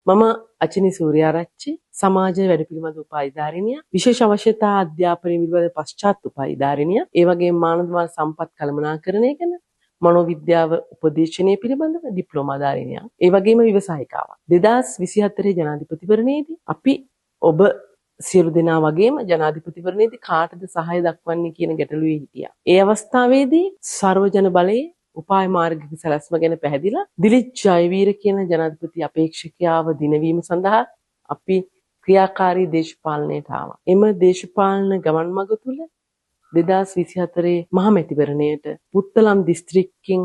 මම අචිනි සූර්යාරච්චි සමාජ වැඩ පිළිබඳ උපාධිධාරිනිය විශේෂ අවශ්‍යතා අධ්‍යාපනය පිළිබඳ පශ්චාත් උපාධිධාරිනිය ඒ වගේම මානව සම්පත් කළමනාකරණය ගැන මනෝවිද්‍යාව උපදේශනය පිළිබඳව ඩිප්ලෝමා ධාරිනියක්. ඒ වගේම ව්‍යවසායිකාවක්. 2024 ජනාධිපතිවරණයේදී අපි ඔබ සියලු දෙනා වගේම ජනාධිපතිවරණයේදී කාටද සහාය දක්වන්නේ කියන ගැටලුවේ හිටියා. ඒ අවස්ථාවේදී සර්වජන බලයේ උපාය මාර්ගික සැලැස්ම ගැන පැහැදිලා දිලිත් ජයවීර කියන ජනාධිපති අපේක්ෂකයාව දිනවීම සඳහා අපි ක්‍රියාකාරී දේශපාලනයට ආවා. එම දේශපාලන ගමන් මඟ තුල 2024 මහ මැතිවරණයට පුත්තලම් දිස්ත්‍රික්කයෙන්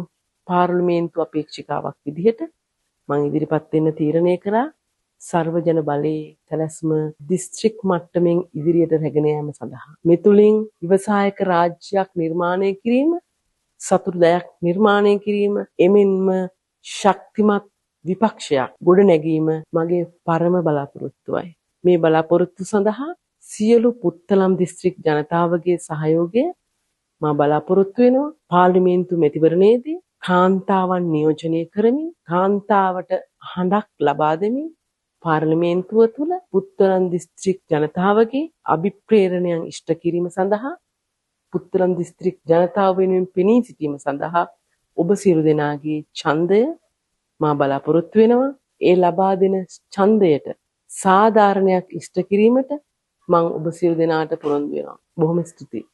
පාර්ලිමේන්තු අපේක්ෂිකාවක් විදිහට මම ඉදිරිපත් වෙන්න තීරණය කළා. සර්වජන බලයේ සැලැස්ම දිස්ත්‍රික් මට්ටමින් ඉදිරියට රැගෙන යාම සඳහා මේ තුලින් ව්‍යවසායක රාජ්‍යයක් නිර්මාණය කිරීම සතුටුදායක නිර්මාණය කිරීම එමෙන්ම ශක්තිමත් විපක්ෂයක් ගොඩ නැගීම මගේ පරම බලාපොරොත්තුවයි. මේ බලාපොරොත්තු සඳහා සියලු පුත්තලම් දිස්ත්‍රික් ජනතාවගේ සහයෝගය මා බලාපොරොත්තු වෙනවා. පාර්ලිමේන්තු මැතිවරණයේදී කාන්තාවන් නියෝජනය කරමින් කාන්තාවට හඬක් ලබා දෙමින් පාර්ලිමේන්තුව තුළ පුත්තලම් දිස්ත්‍රික් ජනතාවගේ අභිප්‍රේරණයන් ඉෂ්ට කිරීම සඳහා පුත්තලම් දිස්ත්‍රික් ජනතාව වෙනුවෙන් පෙනී සිටීම සඳහා ඔබ සියලු දෙනාගේ ඡන්දය මා බලාපොරොත්තු වෙනවා. ඒ ලබා දෙන ඡන්දයට සාධාරණයක් ඉෂ්ට කිරීමට මම ඔබ සියලු දෙනාට පොරොන්දු වෙනවා. බොහොම ස්තුතියි.